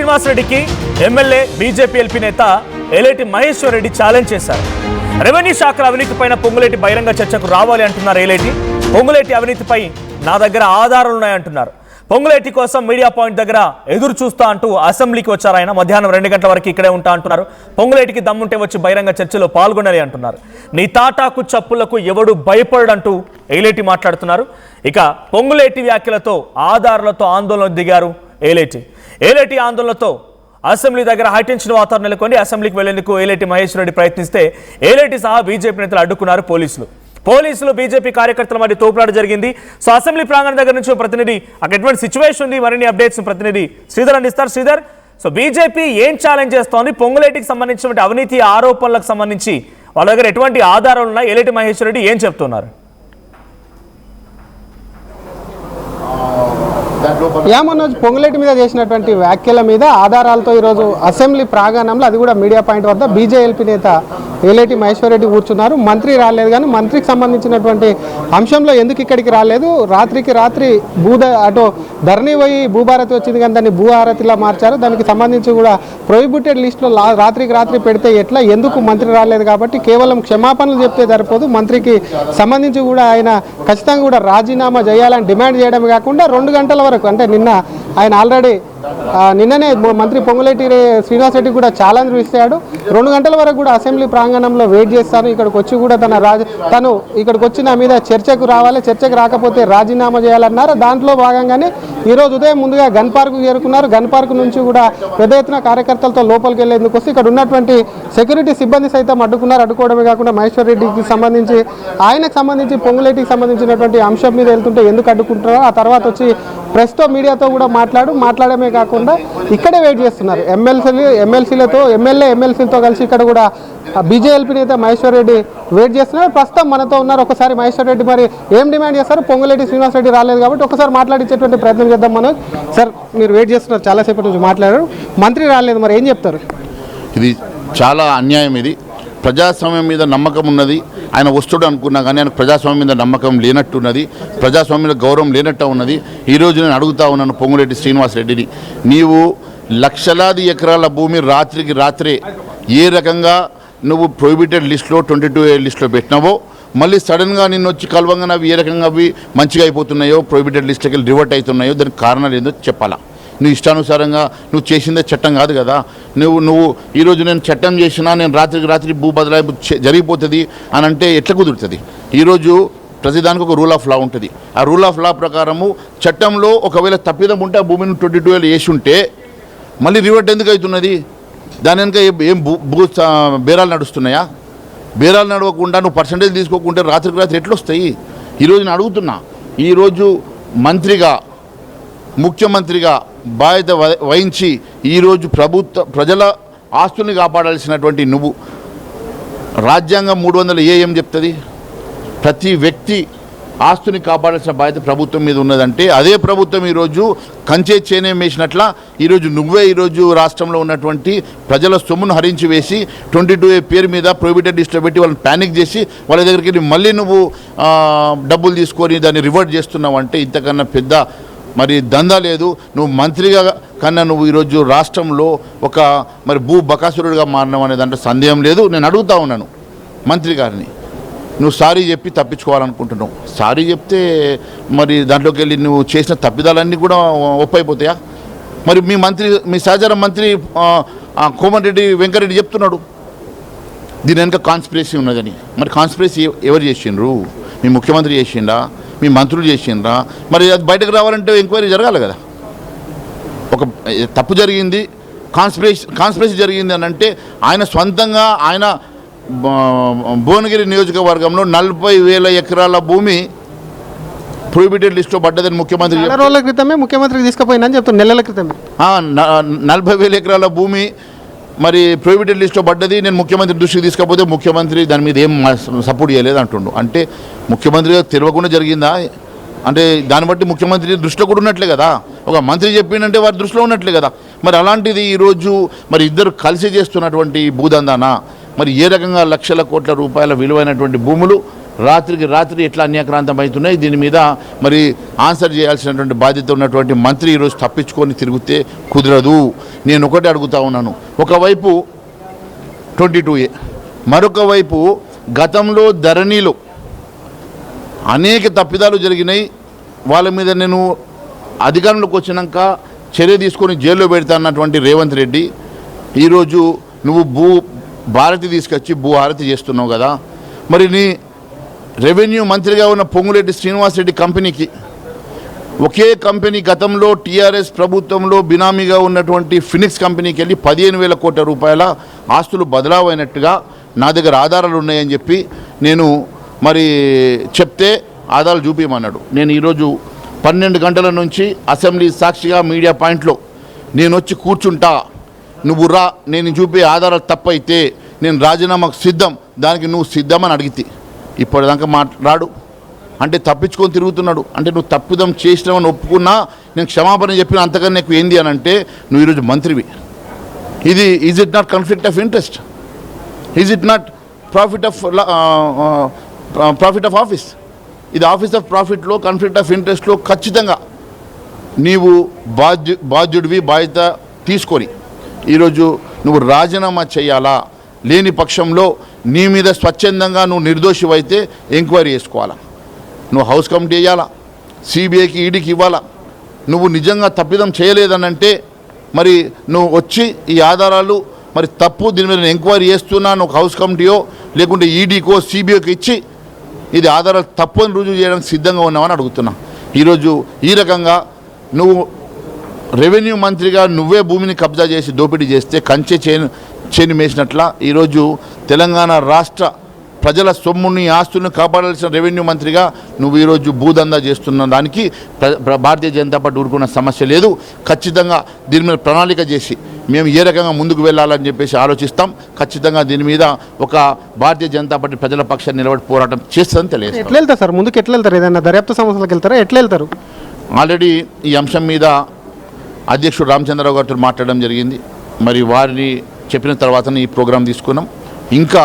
శ్రీనివాసరెడ్డికి MLA BJP LP నేత Yeleti Maheshwar Reddy challenge చేశారు. Revenue శాఖల అవినీతిపైన పొంగులేటి బహిరంగ చర్చకు రావాలి అంటున్నారు ఎలేటి. పొంగులేటి అవినీతిపై నా దగ్గర ఆధారాలున్నాయంటున్నారు. పొంగులేటి కోసం మీడియా పాయింట్ దగ్గర ఎదురు చూస్తా అంటూ అసెంబ్లీకి వచ్చారు. ఆయన మధ్యాహ్నం 2 గంటల వరకు ఇక్కడే ఉంటా అంటున్నారు. పొంగులేటికి దమ్ముంటే వచ్చి బహిరంగ చర్చలో పాల్గొనాలి అంటున్నారు. నీ తాటాకు చప్పులకు ఎవడు భయపడంటూ ఎలేటి మాట్లాడుతున్నారు. ఇక పొంగులేటి వ్యాఖ్యలతో ఆధారాలతో ఆందోళన దిగారు ఏలేటి ఆందోళనతో అసెంబ్లీ దగ్గర హైటెన్షన్ వాతావరణం నెలకొని అసెంబ్లీకి వెళ్లేందుకు ఏలేటి మహేశ్వర్ రెడ్డి ప్రయత్నిస్తే ఏలేటి సహా బీజేపీ నేతలు అడ్డుకున్నారు. పోలీసులు బీజేపీ తోపులాట జరిగింది. సో అసెంబ్లీ ప్రాంగణం దగ్గర నుంచి ప్రతినిధి అక్కడ ఎటువంటి సిచ్యువేషన్ ఉంది, మరిన్ని అప్డేట్స్ ప్రతినిధి శ్రీధర్ అందిస్తారు. శ్రీధర్, సో బీజేపీ ఏం ఛాలెంజ్ చేస్తోంది? పొంగులేటికి సంబంధించిన అవినీతి ఆరోపణలకు సంబంధించి వాళ్ళ దగ్గర ఎటువంటి ఆధారాలు ఉన్నాయి? ఏలేటి మహేశ్వర్ రెడ్డి ఏం చెప్తున్నారు? మనోజ్, పొంగులేటి మీద చేసినటువంటి వ్యాఖ్యల మీద ఆధారాలతో ఈరోజు అసెంబ్లీ ప్రాంగణంలో, అది కూడా మీడియా పాయింట్ వద్ద బీజేఎల్పీ నేత ఏలేటి మహేశ్వర్ రెడ్డి కూర్చున్నారు. మంత్రి రాలేదు, కానీ మంత్రికి సంబంధించినటువంటి అంశంలో ఎందుకు ఇక్కడికి రాలేదు, రాత్రికి రాత్రి అటు ధరణి పోయి భూభారతి వచ్చింది కానీ దాన్ని భూహారతిలా మార్చారు. దానికి సంబంధించి కూడా ప్రొహిబిటెడ్ లిస్టులో రాత్రికి రాత్రి పెడితే ఎట్లా, ఎందుకు మంత్రి రాలేదు కాబట్టి కేవలం క్షమాపణలు చెప్తే సరిపోదు, మంత్రికి సంబంధించి కూడా ఆయన ఖచ్చితంగా కూడా రాజీనామా చేయాలని డిమాండ్ చేయడం కాకుండా 2 గంటల వరకు, అంటే నిన్న ఆయన ఆల్రెడీ నిన్ననే మంత్రి పొంగులేటి శ్రీనివాసరెడ్డి కూడా ఛాలెంజ్ ఇస్తాడు. 2 గంటల వరకు కూడా అసెంబ్లీ ప్రాంగణంలో వెయిట్ చేస్తాను, ఇక్కడికి వచ్చి కూడా తను ఇక్కడికి వచ్చి నా మీద చర్చకు రావాలి, చర్చకు రాకపోతే రాజీనామా చేయాలన్నారు. దాంట్లో భాగంగానే ఈరోజు ఉదయం ముందుగా గన్ పార్కు చేరుకున్నారు. గన్ పార్క్ నుంచి కూడా పెద్ద ఎత్తున కార్యకర్తలతో లోపలికి వెళ్లేందుకు వస్తే ఇక్కడ ఉన్నటువంటి సెక్యూరిటీ సిబ్బంది సైతం అడ్డుకున్నారు. అడ్డుకోవడమే కాకుండా మహేశ్వర్ రెడ్డికి సంబంధించి, ఆయనకు సంబంధించి పొంగులేటికి సంబంధించినటువంటి అంశం మీద వెళ్తుంటే ఎందుకు అడ్డుకుంటున్నారో, ఆ తర్వాత వచ్చి ప్రెస్తో మీడియాతో కూడా మాట్లాడమే కాకుండా ఇక్కడే వెయిట్ చేస్తున్నారు. ఎమ్మెల్సీలతో కలిసి ఇక్కడ కూడా బీజేఎల్పీ నేత మహేశ్వర్ రెడ్డి వెయిట్ చేస్తున్నారు. ప్రస్తుతం మనతో ఉన్నారు. ఒకసారి మహేశ్వర్ రెడ్డి మరి ఏం డిమాండ్ చేస్తారు? పొంగులేటి శ్రీనివాసరెడ్డి రాలేదు కాబట్టి ఒకసారి మాట్లాడించేటువంటి ప్రయత్నం చేద్దాం. మనం సార్, మీరు వెయిట్ చేస్తున్నారు, చాలాసేపటి నుంచి మాట్లాడారు, మంత్రి రాలేదు, మరి ఏం చెప్తారు? ఇది చాలా అన్యాయం. ఇది ప్రజాస్వామ్యం మీద నమ్మకం ఉన్నది, ఆయన వస్తుడు అనుకున్నా కానీ ఆయన ప్రజాస్వామ్యం మీద నమ్మకం లేనట్టున్నది, ప్రజాస్వామ్యంలో గౌరవం లేనట్టు ఉన్నది. ఈరోజు నేను అడుగుతా ఉన్నాను పొంగులేటి శ్రీనివాసరెడ్డిని, నీవు లక్షలాది ఎకరాల భూమి రాత్రికి రాత్రే ఏ రకంగా నువ్వు ప్రొహిబిటెడ్ లిస్టులో 22A లిస్టులో పెట్టినావో, మళ్ళీ సడన్గా నిన్ను వచ్చి కలవంగా అవి ఏ రకంగా అవి మంచిగా అయిపోతున్నాయో, ప్రొహిబిటెడ్ లిస్టుకి వెళ్ళి రివర్ట్ అవుతున్నాయో, దానికి కారణాలు ఏందో చెప్పాలా. నువ్వు ఇష్టానుసారంగా నువ్వు చేసిందే చట్టం కాదు కదా. నువ్వు ఈరోజు నేను చట్టం చేసినా నేను రాత్రికి రాత్రి భూ బదలాయింపు జరిగిపోతుంది అని అంటే ఎట్లా కుదురుతుంది? ఈరోజు ప్రతిదానికి ఒక రూల్ ఆఫ్ లా ఉంటుంది. ఆ రూల్ ఆఫ్ లా ప్రకారము చట్టంలో ఒకవేళ తప్పిదం ఉంటే ఆ భూమిని 22A వేసి ఉంటే మళ్ళీ రివర్ట్ ఎందుకు అవుతున్నది? దాని వెనుక ఏం బేరాలు నడుస్తున్నాయా? బేరాలు నడవకుండా నువ్వు పర్సంటేజ్ తీసుకోకుంటే రాత్రికి రాత్రి ఎట్లా వస్తాయి? ఈరోజు నేను అడుగుతున్నా, ఈరోజు మంత్రిగా, ముఖ్యమంత్రిగా బాధ్యత వహించి ఈరోజు ప్రజల ఆస్తుల్ని కాపాడాల్సినటువంటి నువ్వు, రాజ్యాంగం 300A ఏం చెప్తుంది? ప్రతి వ్యక్తి ఆస్తుని కాపాడాల్సిన బాధ్యత ప్రభుత్వం మీద ఉన్నదంటే, అదే ప్రభుత్వం ఈరోజు కంచే చేనేం వేసినట్ల ఈరోజు నువ్వే ఈరోజు రాష్ట్రంలో ఉన్నటువంటి ప్రజల సొమ్మును హరించి వేసి 22A పేరు మీద ప్రొహిబిటెడ్ లిస్టులో పెట్టి వాళ్ళని ప్యానిక్ చేసి వాళ్ళ దగ్గరికి వెళ్ళి మళ్ళీ నువ్వు డబ్బులు తీసుకొని దాన్ని రివర్ట్ చేస్తున్నావు అంటే ఇంతకన్నా పెద్ద మరి దందా లేదు. నువ్వు మంత్రిగా కన్నా నువ్వు ఈరోజు రాష్ట్రంలో ఒక మరి భూ బకాసురుడిగా మారినావు అనే దాంట్లో సందేహం లేదు. నేను అడుగుతా ఉన్నాను మంత్రి గారిని, నువ్వు సారీ చెప్పి తప్పించుకోవాలనుకుంటున్నావు, సారీ చెప్తే మరి దాంట్లోకి వెళ్ళి నువ్వు చేసిన తప్పిదాలన్నీ కూడా ఒప్పైపోతాయా? మరి మీ సహచర మంత్రి కోమటిరెడ్డి వెంకరెడ్డి చెప్తున్నాడు దీని వెనుక కాన్స్పిరసీ ఉన్నదని. మరి కాన్స్పిరసీ ఎవరు చేసిండ్రు? మీ ముఖ్యమంత్రి చేసిండా? మీ మంత్రులు చేసిండ్రా? మరి అది బయటకు రావాలంటే ఎంక్వైరీ జరగాలి కదా. ఒక తప్పు జరిగింది, కాన్స్పిరసీ జరిగింది అని అంటే ఆయన సొంతంగా ఆయన భువనగిరి నియోజకవర్గంలో 40,000 ఎకరాల భూమి ప్రొహిబిటెడ్ లిస్టులో పడ్డదని ముఖ్యమంత్రి రోజుల క్రితమే ముఖ్యమంత్రికి తీసుకుపోయిందని చెప్తున్నారు. నెలల క్రితమే 40,000 ఎకరాల భూమి మరి ప్రొహిబిటెడ్ లిస్టులో పడ్డది. నేను ముఖ్యమంత్రి దృష్టికి తీసుకపోతే ముఖ్యమంత్రి దాని మీద ఏం సపోర్ట్ చేయలేదు అంటుండు. అంటే ముఖ్యమంత్రిగా తెలియకుండా జరిగిందా? అంటే దాన్ని బట్టి ముఖ్యమంత్రి దృష్టిలో కూడా ఉన్నట్లే కదా. ఒక మంత్రి చెప్పిందంటే వారి దృష్టిలో ఉన్నట్లే కదా. మరి అలాంటిది ఈరోజు మరి ఇద్దరు కలిసి చేస్తున్నటువంటి భూదందానా, మరి ఏ రకంగా లక్షల కోట్ల రూపాయల విలువైనటువంటి భూములు రాత్రికి రాత్రి ఎట్లా అన్యాక్రాంతం అవుతున్నాయి. దీని మీద మరి ఆన్సర్ చేయాల్సినటువంటి బాధ్యత ఉన్నటువంటి మంత్రి ఈరోజు తప్పించుకొని తిరిగితే కుదరదు. నేను ఒకటి అడుగుతా ఉన్నాను, ఒకవైపు 22A, మరొక వైపు గతంలో ధరణిలో అనేక తప్పిదాలు జరిగినాయి. వాళ్ళ మీద నేను అధికారంలోకి వచ్చినాక చర్య తీసుకొని జైల్లో పెడతా అన్నటువంటి రేవంత్ రెడ్డి ఈరోజు నువ్వు భారతి తీసుకొచ్చి హారతి చేస్తున్నావు కదా. మరి నీ రెవెన్యూ మంత్రిగా ఉన్న పొంగులేటి శ్రీనివాసరెడ్డి కంపెనీకి ఒకే కంపెనీ గతంలో టీఆర్ఎస్ ప్రభుత్వంలో బినామీగా ఉన్నటువంటి ఫినిక్స్ కంపెనీకి వెళ్ళి 15,000 కోట్ల రూపాయల ఆస్తులు బదలావైనట్టుగా నా దగ్గర ఆధారాలు ఉన్నాయని చెప్పి నేను మరి చెప్తే ఆధారాలు చూపించమన్నాడు. నేను ఈరోజు 12 గంటల నుంచి అసెంబ్లీ సాక్షిగా మీడియా పాయింట్లో నేను వచ్చి కూర్చుంటా, నువ్వు రా, నేను చూపే ఆధారాలు తప్పైతే నేను రాజీనామాకు సిద్ధం, దానికి నువ్వు సిద్ధమని అడిగితే ఇప్పటిదాకా మాట్లాడు అంటే తప్పించుకొని తిరుగుతున్నాడు. అంటే నువ్వు తప్పిదం చేసినావని ఒప్పుకున్నా నేను క్షమాపణ చెప్పిన అంతకన్నా నీకు ఏంది అని అంటే నువ్వు ఈరోజు మంత్రివి. ఇది is it not conflict of interest? Is it not profit of office? ఇది ఆఫీస్ ఆఫ్ ప్రాఫిట్లో కాన్ఫ్లిక్ట్ ఆఫ్ ఇంట్రెస్ట్లో ఖచ్చితంగా నీవు బాధ్యుడివి, బాధ్యత తీసుకొని ఈరోజు నువ్వు రాజీనామా చేయాలా. లేని పక్షంలో నీ మీద స్వచ్ఛందంగా నువ్వు నిర్దోషివైతే ఎంక్వైరీ చేసుకోవాలా, నువ్వు హౌస్ కమిటీ వేయాలా, సిబిఐకి ఈడీకి ఇవ్వాలా. నువ్వు నిజంగా తప్పిదం చేయలేదనంటే మరి నువ్వు వచ్చి ఈ ఆధారాలు మరి తప్పు, దీని మీద నేను ఎంక్వైరీ చేస్తున్నా, నువ్వు హౌస్ కమిటీయో లేకుంటే ఈడీకో సిబిఐకి ఇచ్చి ఇది ఆధారాలు తప్పు అని రుజువు చేయడానికి సిద్ధంగా ఉన్నామని అడుగుతున్నా. ఈరోజు ఈ రకంగా నువ్వు రెవెన్యూ మంత్రిగా నువ్వే భూమిని కబ్జా చేసి దోపిడీ చేస్తే కంచె చేను మేసినట్ల ఈరోజు తెలంగాణ రాష్ట్ర ప్రజల సొమ్ముని ఆస్తులను కాపాడాల్సిన రెవెన్యూ మంత్రిగా నువ్వు ఈరోజు భూదందా చేస్తున్న దానికి భారతీయ జనతా పార్టీ ఊరుకున్న సమస్య లేదు. ఖచ్చితంగా దీని మీద ప్రణాళిక చేసి మేము ఏ రకంగా ముందుకు వెళ్ళాలని చెప్పేసి ఆలోచిస్తాం. ఖచ్చితంగా దీని మీద ఒక భారతీయ జనతా పార్టీ ప్రజల పక్షాన్ని నిలబడి పోరాటం చేస్తుందని తెలియదు. ఎట్లా వెళ్తారు సార్, ముందుకు ఎట్లా వెళ్తారు? ఏదైనా దర్యాప్తు సంస్థలకు వెళ్తారా, ఎట్లా వెళ్తారు? ఆల్రెడీ ఈ అంశం మీద అధ్యక్షుడు రామచంద్రరావు గారితో మాట్లాడడం జరిగింది. మరి వారిని చెప్పిన తర్వాతనే ఈ ప్రోగ్రాం తీసుకున్నాం. ఇంకా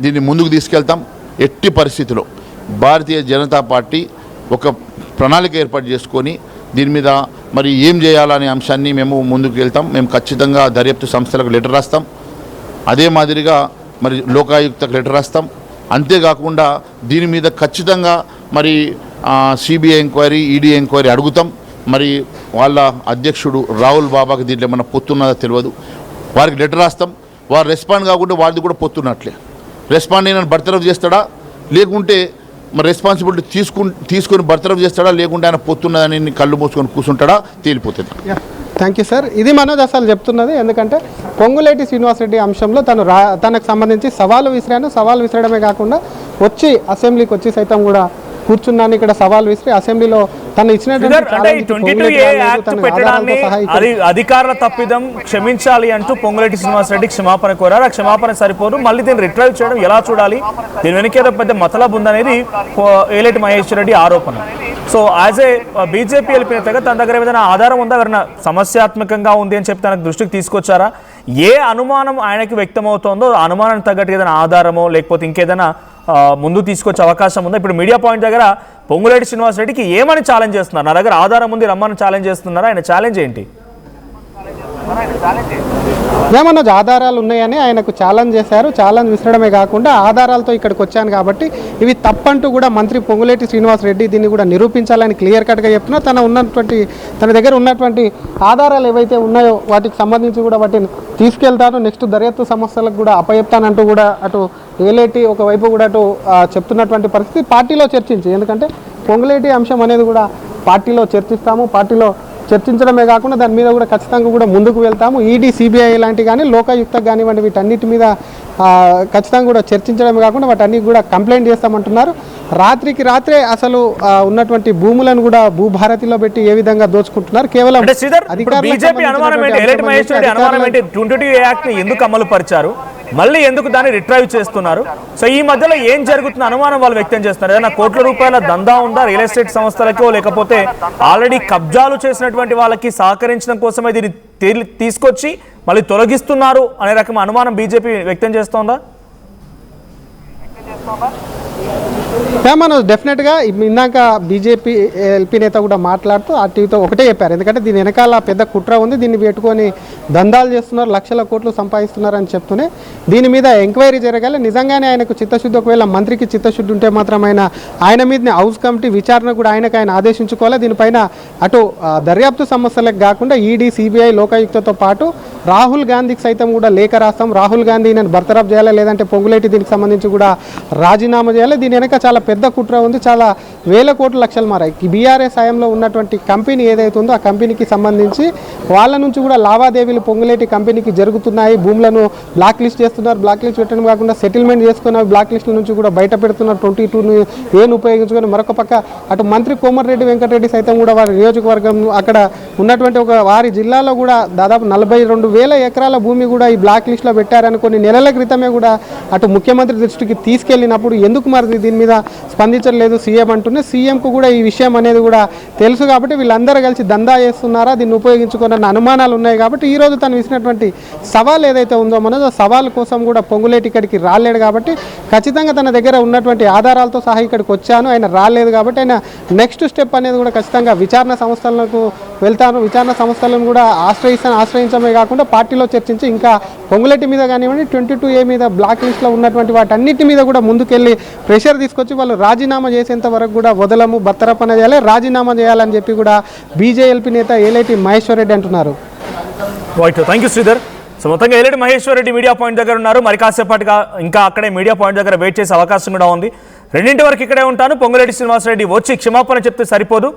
దీన్ని ముందుకు తీసుకెళ్తాం. ఎట్టి పరిస్థితిలో భారతీయ జనతా పార్టీ ఒక ప్రణాళిక ఏర్పాటు చేసుకొని దీని మీద మరి ఏం చేయాలనే అంశాన్ని మేము ముందుకు వెళ్తాం. మేము ఖచ్చితంగా దర్యాప్తు సంస్థలకు లెటర్ రాస్తాం, అదే మాదిరిగా మరి లోకాయుక్తకు లెటర్ రాస్తాం. అంతేకాకుండా దీని మీద ఖచ్చితంగా మరి సిబిఐ ఎంక్వైరీ, ఈడీ ఎంక్వైరీ అడుగుతాం. మరి వాళ్ళ అధ్యక్షుడు రాహుల్ బాబాకి దీంట్లో ఏమన్నా పొత్తున్నదో తెలియదు, వారికి లెటర్ రాస్తాం. వారు రెస్పాండ్ కాకుండా వారిది కూడా పొత్తున్నట్లే. రెస్పాండ్ అయిన బర్తరఫ్ చేస్తాడా, లేకుంటే మరి రెస్పాన్సిబిలిటీ తీసుకొని బర్తరఫ్ చేస్తాడా, లేకుంటే ఆయన పొత్తున్నదని కళ్ళు మూసుకొని కూర్చుంటాడా తేలిపోతుంది. Thank you sir. ఇది మనోజ్ అసలు చెప్తున్నది. ఎందుకంటే పొంగులేటి శ్రీనివాసరెడ్డి అంశంలో తనకు సంబంధించి సవాలు విసిరడమే కాకుండా వచ్చి అసెంబ్లీకి వచ్చి సైతం కూడా కూర్చున్నాను ఇక్కడ సవాల్ విసిరి అసెంబ్లీలో తను ఇచ్చినటువంటి అధికారుల తప్పిదం క్షమించాలి అంటూ పొంగులేటి శ్రీనివాసరెడ్డి క్షమాపణ కోరారు. ఆ క్షమాపణ సరిపోదు, మళ్ళీ దీన్ని రిట్రైవ్ చేయడం ఎలా చూడాలి, దీని వెనకేదో పెద్ద మతలబ్ ఉందనేది ఏలేటి మహేశ్వర్ రెడ్డి ఆరోపణ. So as a BJP LP నేతగా తన దగ్గర ఏదైనా ఆధారం ఉందా, ఎవరైనా సమస్యాత్మకంగా ఉంది అని చెప్పి తనకు దృష్టికి తీసుకొచ్చారా? ఏ అనుమానం ఆయనకి వ్యక్తమవుతోందో అనుమానానికి తగ్గట్టు ఏదైనా ఆధారమో లేకపోతే ఇంకేదైనా ముందు తీసుకొచ్చే అవకాశం ఉందా? ఇప్పుడు మీడియా పాయింట్ దగ్గర పొంగులేటి శ్రీనివాసరెడ్డికి ఏమని ఛాలెంజ్ చేస్తున్నారు? నా దగ్గర ఆధారం ఉంది రమ్మని ఛాలెంజ్ చేస్తున్నారా? ఆయన ఛాలెంజ్ ఏంటి? ఏమన్నా ఆధారాలు ఉన్నాయని ఆయనకు ఛాలెంజ్ చేశారు. ఛాలెంజ్ విసరడమే కాకుండా ఆధారాలతో ఇక్కడికి వచ్చాను కాబట్టి ఇవి తప్పంటూ కూడా మంత్రి పొంగులేటి శ్రీనివాసరెడ్డి దీన్ని కూడా నిరూపించాలని క్లియర్ కట్గా చెప్తున్నా. తన దగ్గర ఉన్నటువంటి ఆధారాలు ఏవైతే ఉన్నాయో వాటికి సంబంధించి కూడా వాటిని తీసుకెళ్తాను, నెక్స్ట్ దర్యాప్తు సంస్థలకు కూడా అప్పచెప్తానంటూ కూడా అటు ఏలేటి ఒకవైపు కూడా అటు చెప్తున్నటువంటి పరిస్థితి పార్టీలో చర్చించి, ఎందుకంటే పొంగులేటి అంశం అనేది కూడా పార్టీలో చర్చిస్తాము, పార్టీలో చర్చించడమే కాకుండా దాని మీద కూడా ఖచ్చితంగా కూడా ముందుకు వెళ్తాము. ఈడీ, సిబిఐ లాంటి కానీ లోకాయుక్త కానివ్వండి వీటన్నిటి మీద ఖచ్చితంగా కూడా చర్చించడమే కాకుండా వాటన్నిటి కూడా కంప్లైంట్ చేస్తామంటున్నారు. రాత్రికి రాత్రే అసలు ఉన్నటువంటి భూములను కూడా భూభారతిలో పెట్టి ఏ విధంగా దోచుకుంటున్నారు. కేవలం ఎందుకు అమలు పరిచారు, మళ్ళీ ఎందుకు దాన్ని రిట్రైవ్ చేస్తున్నారు? సో ఈ మధ్యలో ఏం జరుగుతున్న అనుమానం వాళ్ళు వ్యక్తం చేస్తున్నారు. ఏదైనా కోట్ల రూపాయల దందా ఉందా రియల్ ఎస్టేట్ సంస్థలకో, లేకపోతే ఆల్రెడీ కబ్జాలు చేసినటువంటి వాళ్ళకి సహకరించడం కోసమే దీన్ని తీసుకొచ్చి మళ్ళీ తొలగిస్తున్నారు అనే రకం అనుమానం బీజేపీ వ్యక్తం చేస్తోందా? మనోజ్ డెఫినెట్గా ఇందాక బీజేపీ ఎల్పీ నేత కూడా మాట్లాడుతూ ఆ టీవీతో ఒకటే చెప్పారు, ఎందుకంటే దీని వెనకాల పెద్ద కుట్ర ఉంది, దీన్ని పెట్టుకొని దందాలు చేస్తున్నారు, లక్షల కోట్లు సంపాదిస్తున్నారు అని చెప్తూనే దీని మీద ఎంక్వైరీ జరగాలి. నిజంగానే ఆయనకు చిత్తశుద్ధి, ఒకవేళ మంత్రికి చిత్తశుద్ధి ఉంటే మాత్రం ఆయన మీదనే హౌస్ కమిటీ విచారణ కూడా ఆయన ఆదేశించుకోవాలి. దీనిపైన అటు దర్యాప్తు సమస్యలకు కాకుండా ఈడీ, సిబిఐ, లోకాయుక్తతో పాటు రాహుల్ గాంధీకి సైతం కూడా లేఖ రాస్తాం, రాహుల్ గాంధీ నేను బర్తరఫ్ చేయాలి, లేదంటే పొంగులేటి దీనికి సంబంధించి కూడా రాజీనామా చేయాలి. దీని వెనక చాలా పెద్ద కుట్ర ఉంది, చాలా వేల కోట్ల లక్షలు మారాయి. బీఆర్ఎస్ హయాంలో ఉన్నటువంటి కంపెనీ ఏదైతే ఉందో ఆ కంపెనీకి సంబంధించి వాళ్ళ నుంచి కూడా లావాదేవీలు పొంగులేటి కంపెనీకి జరుగుతున్నాయి, భూములను బ్లాక్ లిస్ట్ చేస్తున్నారు, బ్లాక్ లిస్ట్ పెట్టడం కాకుండా సెటిల్మెంట్ చేసుకున్న బ్లాక్ లిస్టుల నుంచి కూడా బయట పెడుతున్నారు. 22 ఉపయోగించుకొని మరొక పక్క అటు మంత్రి కోమటిరెడ్డి వెంకటరెడ్డి సైతం కూడా వారి నియోజకవర్గం అక్కడ ఉన్నటువంటి వారి జిల్లాలో కూడా దాదాపు 42,000 ఎకరాల భూమి కూడా ఈ బ్లాక్ లిస్ట్లో పెట్టారని కొన్ని నెలల క్రితమే కూడా అటు ముఖ్యమంత్రి దృష్టికి తీసుకెళ్ళినప్పుడు ఎందుకు మరి దీని మీద స్పందించలేదు సీఎం అంటూనే, సీఎంకు కూడా ఈ విషయం అనేది కూడా తెలుసు కాబట్టి వీళ్ళందరూ కలిసి దందా చేస్తున్నారా, దీన్ని ఉపయోగించుకున్న అనుమానాలు ఉన్నాయి. కాబట్టి ఈరోజు తను ఇచ్చినటువంటి సవాల్ ఏదైతే ఉందో మనోజ్, ఆ సవాల్ కోసం కూడా పొంగులేటి ఇక్కడికి రాలేడు కాబట్టి ఖచ్చితంగా తన దగ్గర ఉన్నటువంటి ఆధారాలతో సహా ఇక్కడికి వచ్చాను, ఆయన రాలేదు కాబట్టి ఆయన నెక్స్ట్ స్టెప్ అనేది కూడా ఖచ్చితంగా విచారణ సంస్థలకు వెళ్తాను, విచారణ సంస్థలను కూడా ఆశ్రయించడమే కాకుండా పార్టీలో చర్చించి ఇంకా పొంగులేటి మీద కానివ్వండి 22A మీద బ్లాక్ లిస్ట్లో ఉన్నటువంటి వాటన్నిటి మీద కూడా ముందుకెళ్ళి ప్రెషర్ తీసుకొచ్చి వాళ్ళు రాజీనామా చేసేంత వరకు కూడా వదలము, బత్తరపన చేయాలి, రాజీనామా చేయాలని చెప్పి కూడా బీజేఎల్పీ నేత ఏలేటి మహేశ్వర్ రెడ్డి అంటున్నారు. Right, thank you Sridhar. So మొత్తంగా ఏలేటి మహేశ్వర్ రెడ్డి మీడియా పాయింట్ దగ్గర ఉన్నారు. మరి కాసేపటిగా ఇంకా అక్కడే మీడియా పాయింట్ దగ్గర వెయిట్ చేసే అవకాశం కూడా ఉంది. 2 వరకు ఇక్కడే ఉంటాను. పొంగులేటి శ్రీనివాసరెడ్డి వచ్చి క్షమాపణ చెప్తే సరిపోదు,